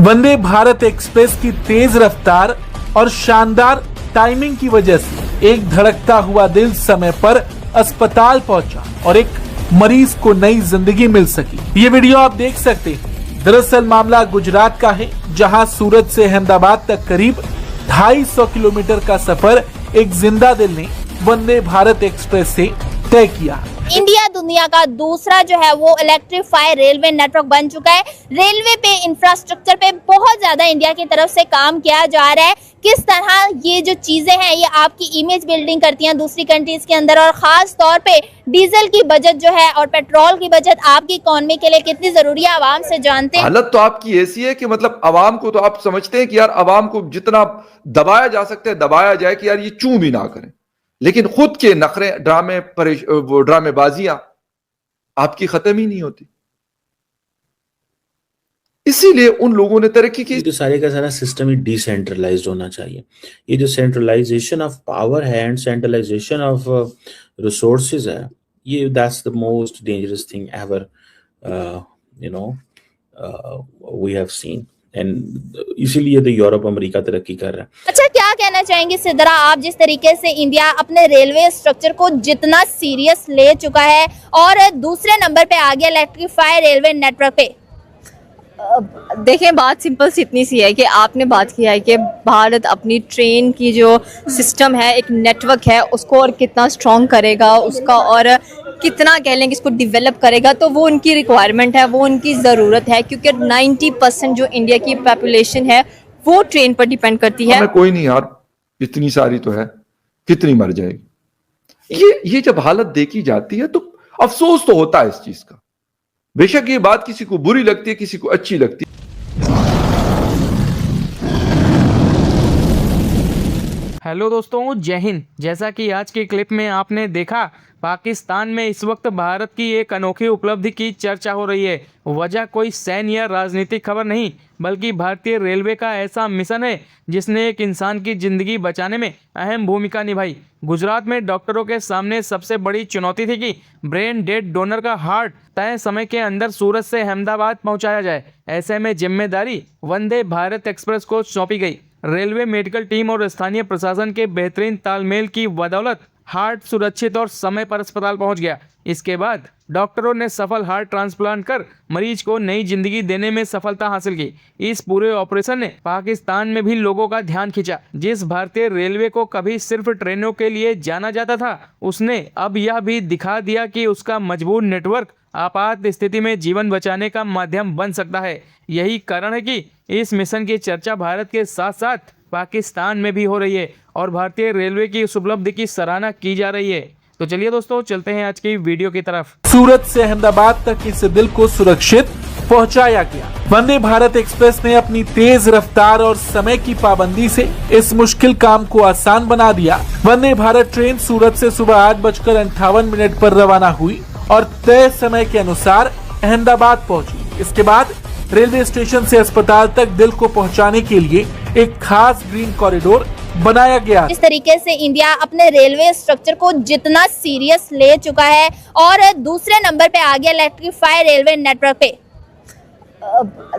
Vande Bharat express की तेज रफ्तार और शानदार टाइमिंग की वजह से एक धड़कता हुआ दिल समय पर अस्पताल पहुंचा और एक मरीज को नई जिंदगी मिल सकी। ये वीडियो आप देख सकते हैं। दरअसल मामला गुजरात का है, जहां सूरत से अहमदाबाद तक करीब 250 किलोमीटर का सफर एक जिंदा दिल ने वंदे भारत एक्सप्रेस से तय किया। इंडिया दुनिया का दूसरा जो है वो इलेक्ट्रीफाई रेलवे नेटवर्क बन चुका है। रेलवे पे इंफ्रास्ट्रक्चर पे बहुत ज्यादा इंडिया की तरफ से काम किया जा रहा है। किस तरह ये जो चीजें हैं ये आपकी इमेज बिल्डिंग करती हैं दूसरी कंट्रीज के अंदर, और खास तौर पे डीजल की बचत जो है और पेट्रोल की बचत आपकी इकोनॉमी के लिए कितनी जरूरी है, आवाम से जानते हैं। हालत तो आपकी ऐसी है कि मतलब आवाम को तो आप समझते हैं कि यार आवाम को जितना दबाया जा सकता है दबाया जाए कि यार ये चूं भी ना करें, लेकिन खुद के नखरे ड्रामेबाजियां आपकी खत्म ही नहीं होती। इसीलिए उन लोगों ने तरक्की की। तो सारे का सारा सिस्टम ही डिसेंट्रलाइज्ड होना चाहिए। ये जो सेंट्रलाइजेशन ऑफ पावर है एंड सेंट्रलाइजेशन ऑफ रिसोर्सेज है, ये that's the most dangerous thing ever we have seen, and इसीलिए तो यूरोप अमेरिका तरक्की कर रहा है। अच्छा, क्या कहना चाहेंगे सिद्रा, आप जिस तरीके से इंडिया अपने रेलवे स्ट्रक्चर को जितना सीरियस ले चुका है और दूसरे नंबर पे आ गया इलेक्ट्रीफाई रेलवे नेटवर्क पे? देखिए, बात सिंपल सी इतनी सी है कि आपने बात किया है कि भारत अपनी ट्रेन की जो सिस्टम है, एक नेटवर्क है, उसको और कितना स्ट्रॉन्ग करेगा, उसका और कितना कह लें कि इसको डेवलप करेगा, तो वो उनकी रिक्वायरमेंट है, वो उनकी ज़रूरत है, क्योंकि 90% जो इंडिया की पॉपुलेशन है वो ट्रेन पर डिपेंड करती है। कोई नहीं यार, इतनी सारी तो है, कितनी मर जाएगी। ये जब हालत देखी जाती है तो अफसोस तो होता है इस चीज का। बेशक ये बात किसी को बुरी लगती है, किसी को अच्छी लगती है। हेलो दोस्तों, जय हिंद। जैसा कि आज की क्लिप में आपने देखा, पाकिस्तान में इस वक्त भारत की एक अनोखी उपलब्धि की चर्चा हो रही है। वजह कोई सैन्य या राजनीतिक खबर नहीं, बल्कि भारतीय रेलवे का ऐसा मिशन है जिसने एक इंसान की जिंदगी बचाने में अहम भूमिका निभाई। गुजरात में डॉक्टरों के सामने सबसे बड़ी चुनौती थी कि ब्रेन डेड डोनर का हार्ट तय समय के अंदर सूरत से अहमदाबाद पहुंचाया जाए। ऐसे में जिम्मेदारी वंदे भारत एक्सप्रेस को सौंपी गई। रेलवे मेडिकल टीम और स्थानीय प्रशासन के बेहतरीन तालमेल की बदौलत हार्ट सुरक्षित और समय पर अस्पताल पहुंच गया। इसके बाद डॉक्टरों ने सफल हार्ट ट्रांसप्लांट कर मरीज को नई जिंदगी देने में सफलता हासिल की। इस पूरे ऑपरेशन ने पाकिस्तान में भी लोगों का ध्यान खींचा। जिस भारतीय रेलवे को कभी सिर्फ ट्रेनों के लिए जाना जाता था, उसने अब यह भी दिखा दिया कि उसका मजबूत नेटवर्क आपात स्थिति में जीवन बचाने का माध्यम बन सकता है। यही कारण है कि इस मिशन की चर्चा भारत के साथ साथ पाकिस्तान में भी हो रही है और भारतीय रेलवे की इस उपलब्धि की सराहना की जा रही है। तो चलिए दोस्तों, चलते हैं आज की वीडियो की तरफ। सूरत से अहमदाबाद तक इस दिल को सुरक्षित पहुंचाया गया। वंदे भारत एक्सप्रेस ने अपनी तेज रफ्तार और समय की पाबंदी से इस मुश्किल काम को आसान बना दिया। वंदे भारत ट्रेन सूरत से सुबह 8:58 पर रवाना हुई और तय समय के अनुसार अहमदाबाद पहुंची। इसके बाद रेलवे स्टेशन से अस्पताल तक दिल को पहुंचाने के लिए एक खास ग्रीन कॉरिडोर बनाया गया। इस तरीके से इंडिया अपने रेलवे स्ट्रक्चर को जितना सीरियस ले चुका है और दूसरे नंबर पे आ गया इलेक्ट्रीफाई रेलवे नेटवर्क पे।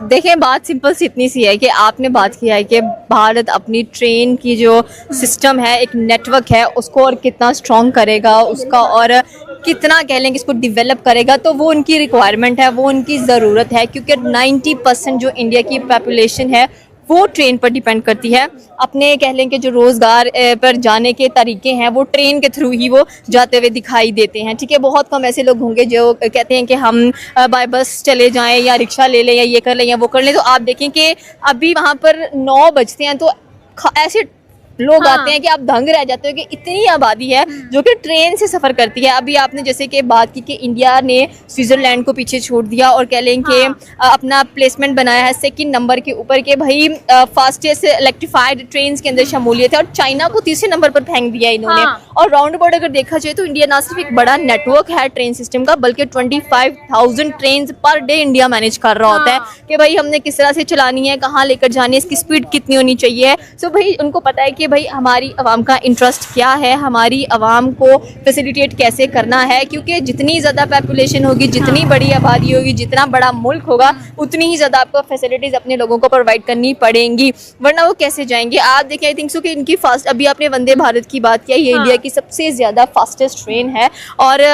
देखिए, बात सिंपल सी इतनी सी है कि आपने बात किया है कि भारत अपनी ट्रेन की जो सिस्टम है, एक नेटवर्क है, उसको और कितना स्ट्रॉन्ग करेगा, उसका और कितना कह लें कि इसको डेवलप करेगा, तो वो उनकी रिक्वायरमेंट है, वो उनकी ज़रूरत है, क्योंकि 90% जो इंडिया की पॉपुलेशन है वो ट्रेन पर डिपेंड करती है। अपने कह लें कि जो रोज़गार पर जाने के तरीके हैं वो ट्रेन के थ्रू ही वो जाते हुए दिखाई देते हैं। ठीक है, बहुत कम ऐसे लोग होंगे जो कहते हैं कि हम बाय बस चले जाएं या रिक्शा ले लें या ये कर लें या वो कर लें। तो आप देखें कि अभी वहाँ पर 9 बजते हैं तो ऐसे लोग आते हैं कि आप दंग रह जाते हो कि इतनी आबादी है जो कि ट्रेन से सफर करती है। अभी आपने जैसे कि बात की कि इंडिया ने स्विट्जरलैंड को पीछे छोड़ दिया और कह लें कि अपना प्लेसमेंट बनाया है सेकंड नंबर के ऊपर के भाई फास्टेस्ट इलेक्ट्रिफाइड ट्रेन के अंदर शमूलियत है, और चाइना को तीसरे नंबर पर फेंक दिया इन्होंने। और राउंड अबाउट अगर देखा जाए तो इंडिया ना सिर्फ एक बड़ा नेटवर्क है ट्रेन सिस्टम का, बल्कि 25,000 train per day India manage कर रहा होता है कि भाई हमने किस तरह से चलानी है, कहाँ लेकर जानी है, इसकी स्पीड कितनी होनी चाहिए। सो भाई उनको पता है कि कि भाई हमारी आवाम का इंटरेस्ट क्या है, हमारी आवाम को फैसिलिटेट कैसे करना है, क्योंकि जितनी ज़्यादा पॉपुलेशन होगी, जितनी बड़ी आबादी होगी, जितना बड़ा मुल्क होगा, उतनी ही ज़्यादा आपको फैसिलिटीज़ अपने लोगों को प्रोवाइड करनी पड़ेंगी, वरना वो कैसे जाएंगे। आप देखिए, आई थिंक सो कि इनकी फास्ट, अभी आपने वंदे भारत की बात किया, ये इंडिया की सबसे ज़्यादा फास्टेस्ट ट्रेन है और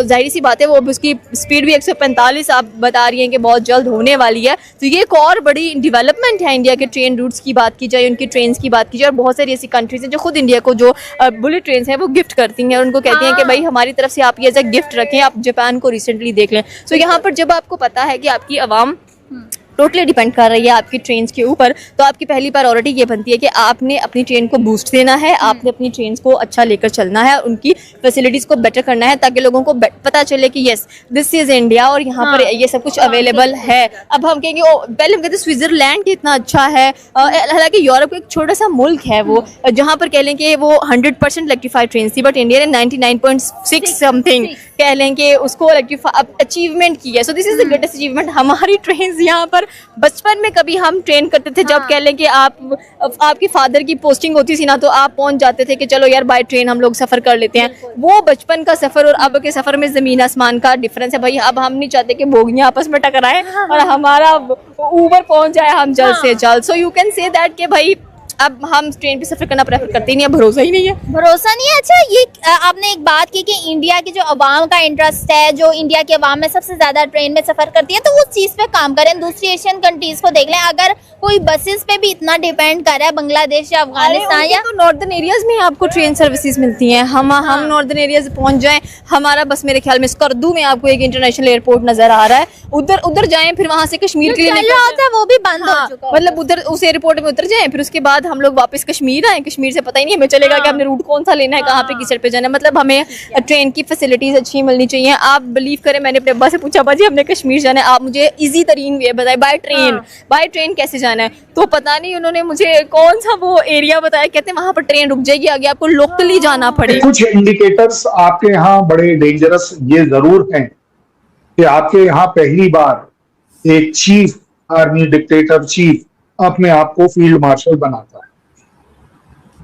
जाहिर सी बात है वो उसकी स्पीड भी 145 आप बता रही हैं कि बहुत जल्द होने वाली है। तो ये एक और बड़ी डेवलपमेंट है इंडिया के ट्रेन रूट्स की बात की जाए, उनकी ट्रेन की बात की जाए। और बहुत सारी ऐसी कंट्रीज हैं जो खुद इंडिया को जो बुलेट ट्रेन है वो गिफ्ट करती हैं और उनको कहती हैं कि भाई हमारी तरफ से आप ये एज अ गिफ्ट रखें। आप जापान को रिसेंटली देख लें। सो यहाँ पर जब आपको पता है कि आपकी आवाम टोटली डिपेंड कर रही है आपकी ट्रेन के ऊपर, तो आपकी पहली प्रायोरिटी ये बनती है कि आपने अपनी ट्रेन को बूस्ट देना है, आपने अपनी ट्रेन को अच्छा लेकर चलना है, उनकी फैसिलिटीज़ को बेटर करना है, ताकि लोगों को पता चले कि यस दिस इज़ इंडिया और यहाँ पर ये सब कुछ अवेलेबल है। अब हम कहेंगे पहले हम कहते हैं स्विट्ज़रलैंड कितना अच्छा है, हालांकि यूरोप का एक छोटा सा मुल्क है वो, जहाँ पर कह लें कि वो 100% इलेक्ट्रीफाइड ट्रेन थी, बट इंडिया ने 99.6 समथिंग कह लें कि उसको अचीवमेंट की है। So this is the greatest achievement. हमारी ट्रेन यहाँ पर बचपन में कभी हम ट्रेन करते थे, जब कह लें कि आपके फादर की पोस्टिंग होती थी ना, तो आप पहुंच जाते थे कि चलो यार बाय ट्रेन हम लोग सफ़र कर लेते हैं। वो बचपन का सफ़र और अब के सफ़र में ज़मीन आसमान का डिफरेंस है भाई। अब हम नहीं चाहते कि बोगियां आपस में टकराएं और हमारा ऊबर पहुंच जाए हम जल्द से जल्द। So you can say that कि भाई अब हम ट्रेन पे सफर करना प्रेफर करते ही नहीं है, भरोसा ही नहीं है। भरोसा नहीं है। अच्छा, ये आपने एक बात की कि इंडिया की जो अवाम का इंटरेस्ट है, जो इंडिया की अवाम में सबसे ज्यादा ट्रेन में सफर करती है, तो उस चीज पे काम करें। दूसरी एशियन कंट्रीज को देख लें, अगर कोई बसेस पे भी इतना डिपेंड कर रहा है बांग्लादेश या अफगानिस्तान या तो नॉर्दर्न एरियाज में आपको ट्रेन सर्विसेज मिलती हैं। हम नॉर्दर्न एरियाज पहुंच जाएं, हमारा बस मेरे ख्याल में स्कर्दू में आपको एक इंटरनेशनल एयरपोर्ट नजर आ रहा है, उधर जाएं, फिर वहां से कश्मीर के लिए होता है वो भी बंद हो चुका है। मतलब उधर उस एयरपोर्ट में उतर जाएं, फिर उसके बाद हम लोग वापस कश्मीर आए। कश्मीर से पता ही नहीं हमें चलेगा कि हमने रूट कौन सा लेना है, कहाँ पे किस साइड पे जाना है। मतलब हमें ट्रेन की फैसिलिटीज अच्छी मिलनी चाहिए। आप बिलीव करें, मैंने अपने अब्बा से पूछा, अब्बा जी हमने कश्मीर जाना है, आप मुझे इजी तरीन वे बताए, बाय ट्रेन कैसे जाना है। तो पता नहीं उन्होंने मुझे कौन सा वो एरिया बताया, कहते हैं वहां पर ट्रेन रुक जाएगी, आगे आपको लोकली जाना पड़ेगा। कुछ इंडिकेटर्स आपके यहाँ बड़े डेंजरस ये जरूर हैं कि आपके यहाँ पहली बार एक चीफ आर्मी डिक्टेटर चीफ अपने आप को फील्ड मार्शल बनाता है,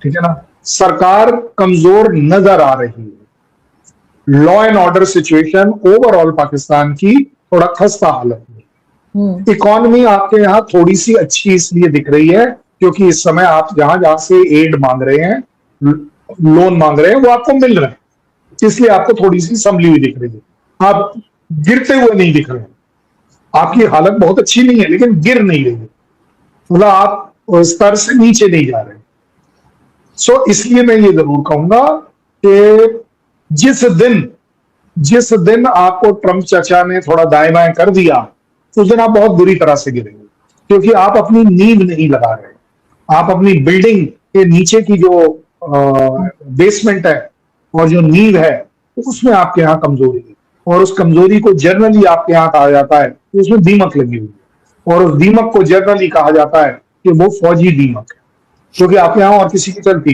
ठीक है ना। सरकार कमजोर नजर आ रही है, law and order situation overall Pakistan की थोड़ा खस्ता हालत में। इकॉनमी आपके यहाँ थोड़ी सी अच्छी इसलिए दिख रही है क्योंकि इस समय आप जहां से एड मांग रहे हैं, लोन मांग रहे हैं, वो आपको मिल रहे हैं, इसलिए आपको थोड़ी सी संभली हुई दिख रही है। आप गिरते हुए नहीं दिख रहे हैं, आपकी हालत बहुत अच्छी नहीं है लेकिन गिर नहीं रही, मतलब आप स्तर से नीचे नहीं जा रहे। सो इसलिए मैं ये जरूर कहूंगा कि जिस दिन आपको ट्रंप चाचा ने थोड़ा दाएं बाएं कर दिया, उस दिन आप बहुत बुरी तरह से गिरेंगे, क्योंकि आप अपनी नींव नहीं लगा रहे। आप अपनी बिल्डिंग के नीचे की जो बेसमेंट है और जो नींव है, उसमें आपके यहाँ कमजोरी है, और उस कमजोरी को जनरली आपके यहाँ कहा जाता है कि उसमें दीमक लगी हुई है, और उस दीमक को जनरली कहा जाता है कि वो फौजी दीमक है, क्योंकि आपके यहाँ और किसी की चलती